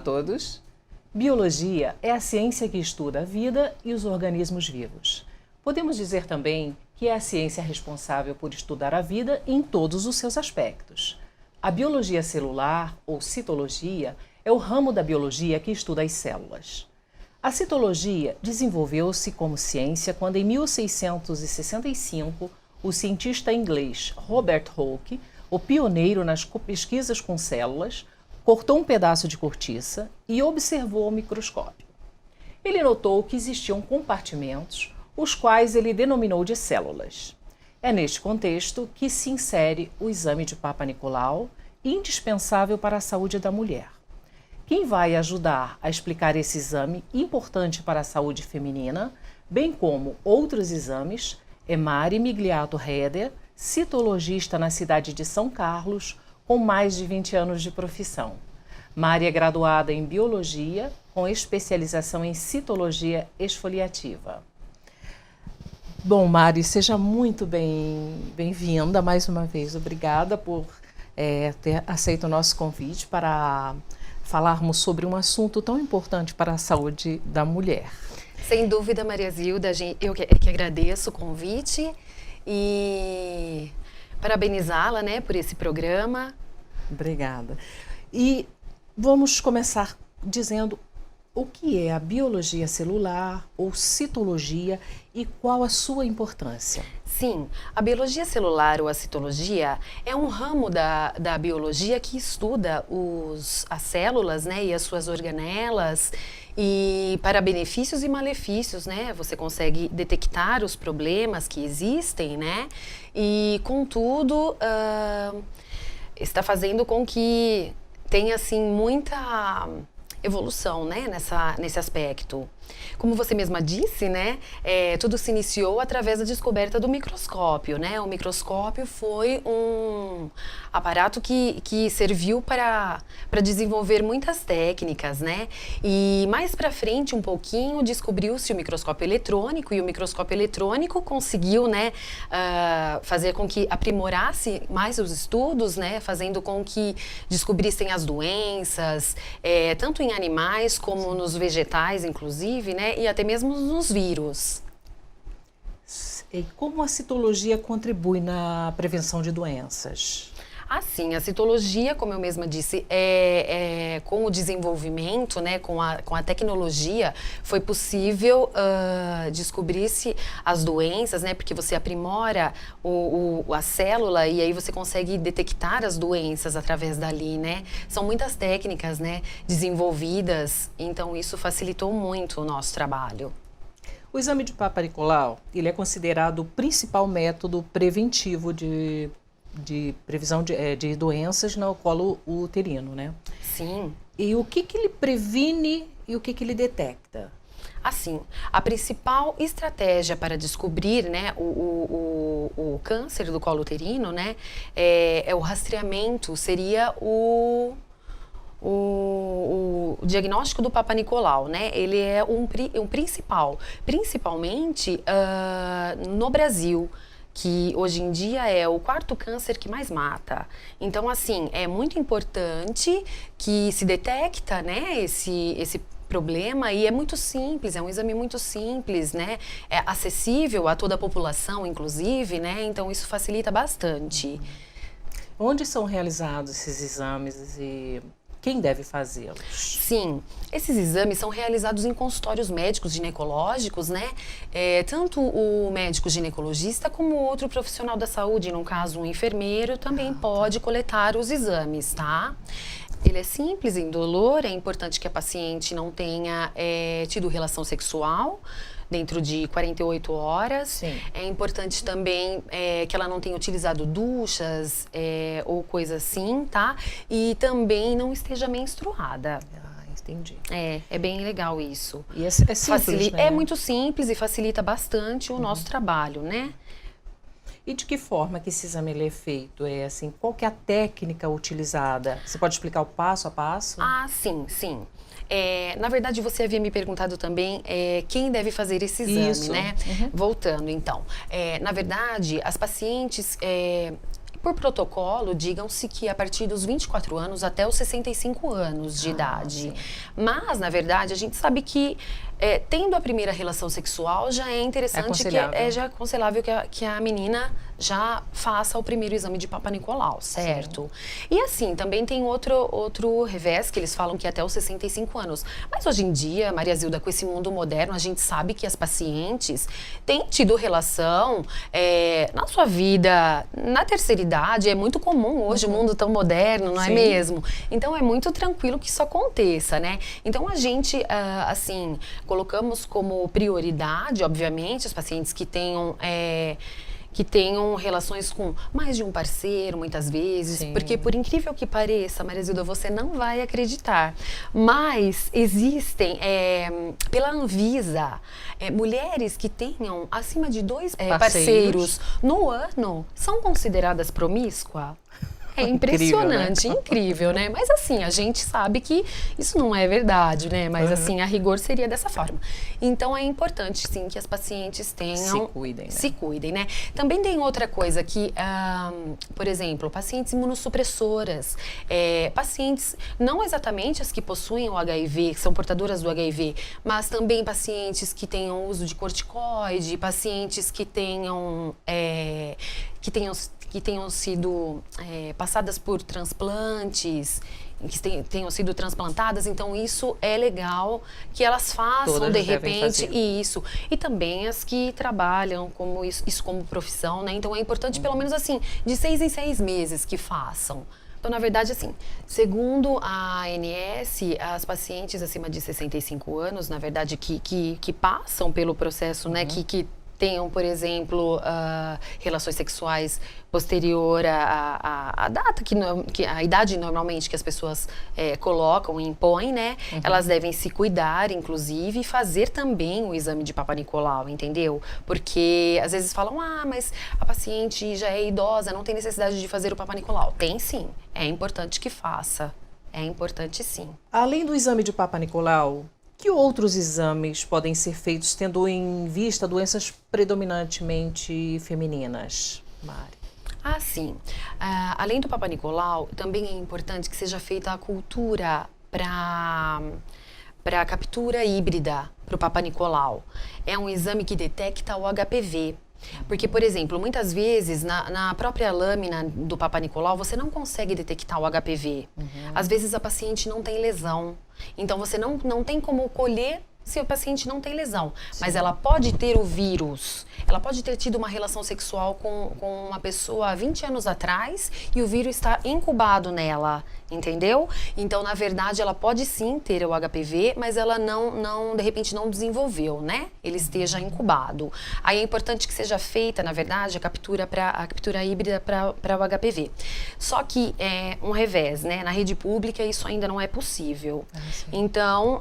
todos! Biologia é a ciência que estuda a vida e os organismos vivos. Podemos dizer também que é a ciência responsável por estudar a vida em todos os seus aspectos. A biologia celular, ou citologia, é o ramo da biologia que estuda as células. A citologia desenvolveu-se como ciência quando, em 1665, o cientista inglês Robert Hooke, o pioneiro nas pesquisas com células, cortou um pedaço de cortiça e observou ao microscópio. Ele notou que existiam compartimentos, os quais ele denominou de células. É neste contexto que se insere o exame de Papa Nicolau, indispensável para a saúde da mulher. Quem vai ajudar a explicar esse exame importante para a saúde feminina, bem como outros exames, é Mari Migliato Reder, citologista na cidade de São Carlos, com mais de 20 anos de profissão. Mari é graduada em Biologia, com especialização em Citologia Exfoliativa. Bom, Mari, seja muito bem-vinda mais uma vez. Obrigada por ter aceito o nosso convite para falarmos sobre um assunto tão importante para a saúde da mulher. Sem dúvida, Maria Zilda, eu que agradeço o convite e parabenizá-la, né, por esse programa. Obrigada. E vamos começar dizendo o que é a biologia celular ou citologia e qual a sua importância. Sim, a biologia celular ou a citologia é um ramo da biologia que estuda as células, né, e as suas organelas, e para benefícios e malefícios, né, você consegue detectar os problemas que existem, né, e contudo está fazendo com que tenha assim muita evolução, né, nesse aspecto. Como você mesma disse, né, tudo se iniciou através da descoberta do microscópio, né? O microscópio foi um aparato que serviu para desenvolver muitas técnicas, né? E mais para frente um pouquinho descobriu-se o microscópio eletrônico e o microscópio eletrônico conseguiu, né, fazer com que aprimorasse mais os estudos, né, fazendo com que descobrissem as doenças, tanto em animais como nos vegetais, inclusive, né, e até mesmo nos vírus. E como a citologia contribui na prevenção de doenças? Assim, a citologia, como eu mesma disse, com o desenvolvimento, né, com a tecnologia, foi possível descobrir-se as doenças, né, porque você aprimora a célula e aí você consegue detectar as doenças através dali, né. São muitas técnicas, né, desenvolvidas, então isso facilitou muito o nosso trabalho. O exame de Papa Nicolau, ele é considerado o principal método preventivo de previsão de doenças no colo uterino, né? Sim. E o que ele previne e o que ele detecta? Assim, a principal estratégia para descobrir, né, o câncer do colo uterino, né, é o rastreamento, seria o diagnóstico do Papa Nicolau, né? Ele é um principal, principalmente no Brasil, que hoje em dia é o quarto câncer que mais mata. Então, assim, é muito importante que se detecta, né, esse problema, e é muito simples, é um exame muito simples, né, é acessível a toda a população, inclusive, né, então isso facilita bastante. Onde são realizados esses exames e quem deve fazê-los? Sim, esses exames são realizados em consultórios médicos ginecológicos, né? Tanto o médico ginecologista como outro profissional da saúde, no caso um enfermeiro, também pode coletar os exames, tá? Ele é simples, indolor, é importante que a paciente não tenha tido relação sexual dentro de 48 horas. Sim. É importante também que ela não tenha utilizado duchas ou coisa assim, tá? E também não esteja menstruada. Entendi. É bem legal isso. E é simples, né? É muito simples e facilita bastante o nosso trabalho, né? E de que forma que esse exame ele é feito? Assim, qual que é a técnica utilizada? Você pode explicar o passo a passo? Ah, sim, sim. Na verdade, você havia me perguntado também quem deve fazer esse exame, Isso. né? Uhum. Voltando, então. Na verdade, as pacientes Por protocolo, digam-se que a partir dos 24 anos até os 65 anos de idade. Sim. Mas, na verdade, a gente sabe que tendo a primeira relação sexual já é interessante, já é aconselhável que a menina já faça o primeiro exame de Papa Nicolau, certo? Sim. E assim, também tem outro revés, que eles falam que é até os 65 anos. Mas hoje em dia, Maria Zilda, com esse mundo moderno, a gente sabe que as pacientes têm tido relação na sua vida, na terceira idade, é muito comum hoje, o mundo tão moderno, não é mesmo? Então é muito tranquilo que isso aconteça, né? Então a gente, assim, colocamos como prioridade, obviamente, os pacientes que tenham relações com mais de um parceiro, muitas vezes. Sim. Porque, por incrível que pareça, Maria Zilda, você não vai acreditar, mas existem, pela Anvisa, mulheres que tenham acima de 2 parceiros no ano, são consideradas promíscuas? É impressionante, incrível, né? Mas assim, a gente sabe que isso não é verdade, né? Mas assim, a rigor seria dessa forma. Então é importante, sim, que as pacientes tenham... Se cuidem, né? Também tem outra coisa que, por exemplo, pacientes imunossupressoras, pacientes, não exatamente as que possuem o HIV, que são portadoras do HIV, mas também pacientes que tenham uso de corticoide, pacientes que tenham sido passadas por transplantes, que tenham sido transplantadas, então isso é legal que elas façam. Todas de repente isso. E também as que trabalham isso como profissão, né? Então é importante pelo menos assim, de 6 em 6 meses que façam. Então, na verdade, assim, segundo a ANS, as pacientes acima de 65 anos, na verdade, que passam pelo processo, né, que tenham, por exemplo, relações sexuais posterior à data, a idade normalmente que as pessoas colocam e impõem, né? Elas devem se cuidar, inclusive, e fazer também o exame de Papa Nicolau, entendeu? Porque às vezes falam, mas a paciente já é idosa, não tem necessidade de fazer o Papa Nicolau. Tem sim, é importante que faça, é importante sim. Além do exame de Papa Nicolau, que outros exames podem ser feitos tendo em vista doenças predominantemente femininas, Mari? Sim. Além do Papa Nicolau, também é importante que seja feita a cultura para a captura híbrida para o Papa Nicolau. É um exame que detecta o HPV. Porque, por exemplo, muitas vezes na própria lâmina do Papa Nicolau você não consegue detectar o HPV. Às vezes a paciente não tem lesão. Então você não tem como colher se o paciente não tem lesão. Sim. Mas ela pode ter o vírus. Ela pode ter tido uma relação sexual com uma pessoa há 20 anos atrás e o vírus está incubado nela, entendeu? Então, na verdade, ela pode sim ter o HPV, mas ela de repente não desenvolveu, né? Ele esteja incubado. Aí é importante que seja feita, na verdade, a captura híbrida para o HPV. Só que é um revés, né? Na rede pública isso ainda não é possível. Então,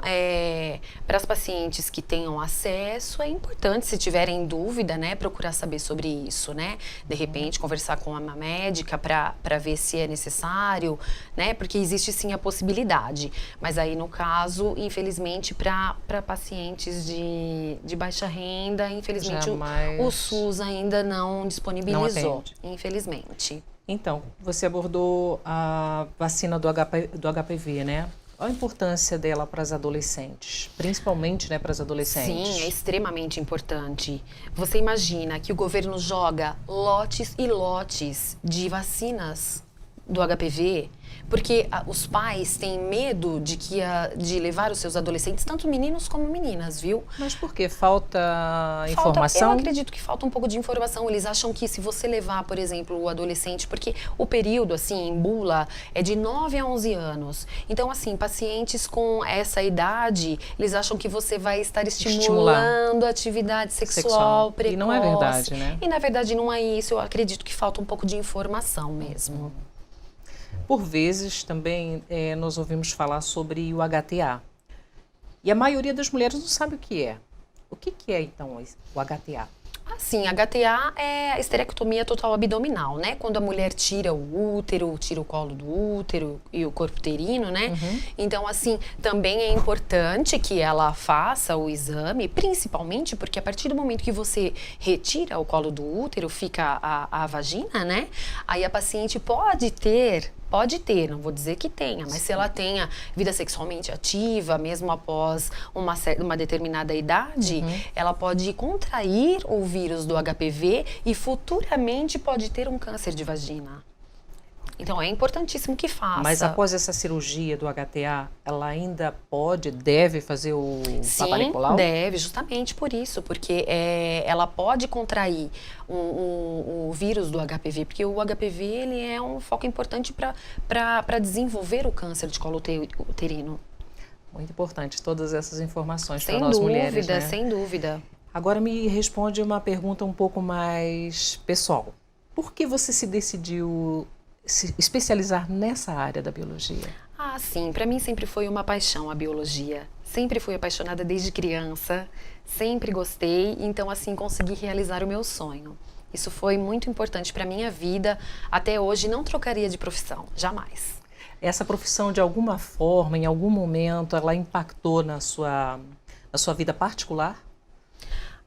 para as pacientes que tenham acesso, é importante, se tiverem dúvida, né, procurar saber sobre isso, né? De repente, conversar com uma médica para ver se é necessário, né? Porque existe sim a possibilidade. Mas aí, no caso, infelizmente, para pacientes de baixa renda, infelizmente, o SUS ainda não disponibilizou, infelizmente. Então, você abordou a vacina do HPV, né? Qual a importância dela para as adolescentes? Principalmente, né, para as adolescentes. Sim, é extremamente importante. Você imagina que o governo joga lotes e lotes de vacinas do HPV, porque os pais têm medo de levar os seus adolescentes, tanto meninos como meninas, viu? Mas por quê? Falta informação? Eu acredito que falta um pouco de informação. Eles acham que se você levar, por exemplo, o adolescente, porque o período, assim, em bula, é de 9 a 11 anos. Então, assim, pacientes com essa idade, eles acham que você vai estar estimulando a atividade sexual precoce. E não é verdade, né? E, na verdade, não é isso. Eu acredito que falta um pouco de informação mesmo. Por vezes, também, nós ouvimos falar sobre o HTA. E a maioria das mulheres não sabe o que é. O que é, então, o HTA? Assim, HTA é esterectomia total abdominal, né? Quando a mulher tira o útero, tira o colo do útero e o corpo uterino, né? Então, assim, também é importante que ela faça o exame, principalmente porque a partir do momento que você retira o colo do útero, fica a vagina, né? Aí a paciente pode ter, não vou dizer que tenha, mas se ela tenha vida sexualmente ativa, mesmo após uma determinada idade, ela pode contrair o vírus do HPV e futuramente pode ter um câncer de vagina. Então é importantíssimo que faça. Mas após essa cirurgia do HTA, ela ainda deve fazer o Papa Nicolau? Sim, deve, justamente por isso, porque ela pode contrair o vírus do HPV, porque o HPV ele é um foco importante para desenvolver o câncer de colo uterino. Muito importante todas essas informações para nós mulheres, né? Sem dúvida. Agora me responde uma pergunta um pouco mais pessoal. Por que você se decidiu se especializar nessa área da biologia? Ah, sim, para mim sempre foi uma paixão a biologia. Sempre fui apaixonada desde criança, sempre gostei, então assim consegui realizar o meu sonho. Isso foi muito importante para minha vida. Até hoje não trocaria de profissão, jamais. Essa profissão de alguma forma, em algum momento, ela impactou na sua vida particular?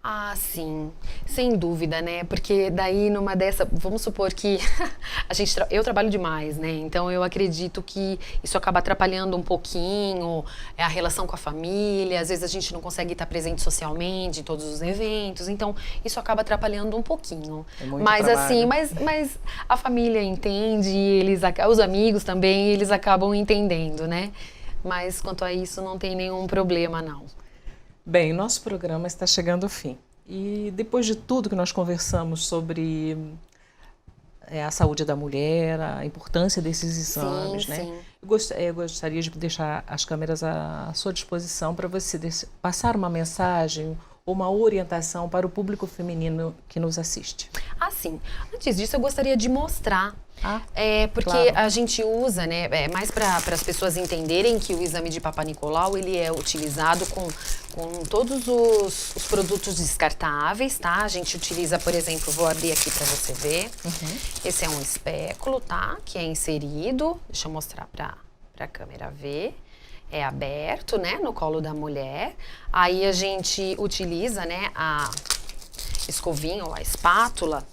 Ah, sim, sem dúvida, né? Porque daí numa dessa, vamos supor que eu trabalho demais, né? Então eu acredito que isso acaba atrapalhando um pouquinho a relação com a família. Às vezes a gente não consegue estar presente socialmente em todos os eventos. Então isso acaba atrapalhando um pouquinho. Mas trabalho. assim, mas a família entende, os amigos também, eles acabam entendendo, né? Mas quanto a isso não tem nenhum problema, não. Bem, nosso programa está chegando ao fim. E depois de tudo que nós conversamos sobre a saúde da mulher, a importância desses exames, sim, né? Sim. Eu gostaria de deixar as câmeras à sua disposição para você passar uma mensagem ou uma orientação para o público feminino que nos assiste. Ah, sim. Antes disso, eu gostaria de mostrar. Porque claro. a gente usa, né, mais para as pessoas entenderem que o exame de Papa Nicolau, ele é utilizado com todos os produtos descartáveis, tá? A gente utiliza, por exemplo, vou abrir aqui para você ver. Esse é um espéculo, tá? Que é inserido, deixa eu mostrar para a câmera ver. É aberto, né, no colo da mulher. Aí a gente utiliza, né, a escovinha ou a espátula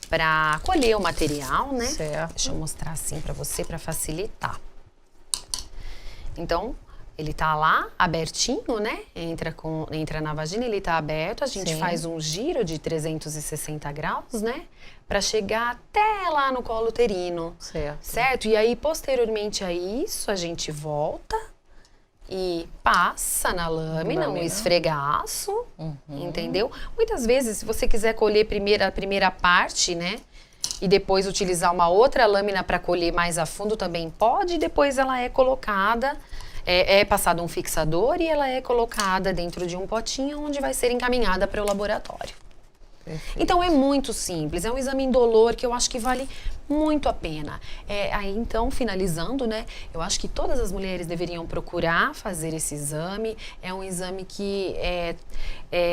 para colher o material, né? Certo. Deixa eu mostrar assim para você, para facilitar. Então, ele tá lá, abertinho, né? Entra na vagina, ele tá aberto. A gente faz um giro de 360 graus, né? Para chegar até lá no colo uterino. Certo? E aí, posteriormente a isso, a gente volta e passa na lâmina, um esfregaço, entendeu? Muitas vezes, se você quiser colher a primeira parte, né? E depois utilizar uma outra lâmina para colher mais a fundo também pode. E depois ela é colocada, é passado um fixador e ela é colocada dentro de um potinho onde vai ser encaminhada para o laboratório. Perfeito. Então é muito simples, é um exame indolor que eu acho que vale muito a pena. Aí então, finalizando, né, eu acho que todas as mulheres deveriam procurar fazer esse exame. É um exame que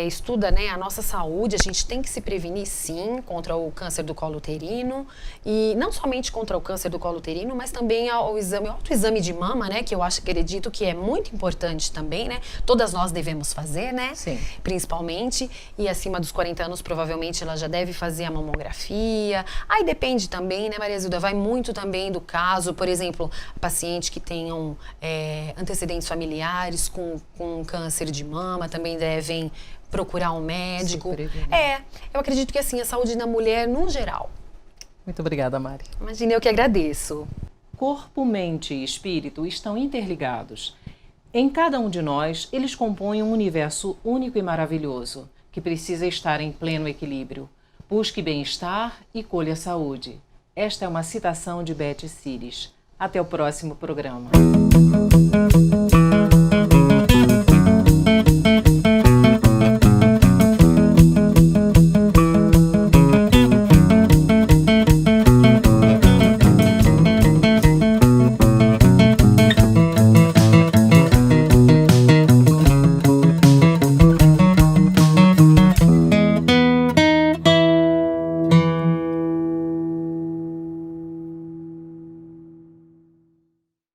estuda, né, a nossa saúde. A gente tem que se prevenir, sim, contra o câncer do colo uterino. E não somente contra o câncer do colo uterino, mas também o autoexame de mama, né, que eu acredito que é muito importante também, né. Todas nós devemos fazer, né, sim, principalmente. E acima dos 40 anos, provavelmente, ela já deve fazer a mamografia. Aí depende também, né, Maria Zilda, vai muito também do caso. Por exemplo, pacientes que tenham antecedentes familiares com câncer de mama também devem procurar um médico. Eu acredito que assim, a saúde da mulher no geral. Muito obrigada, Mari. Imagina, eu que agradeço. Corpo, mente e espírito estão interligados. Em cada um de nós, eles compõem um universo único e maravilhoso, que precisa estar em pleno equilíbrio. Busque bem-estar e colha saúde. Esta é uma citação de Beth Sires. Até o próximo programa.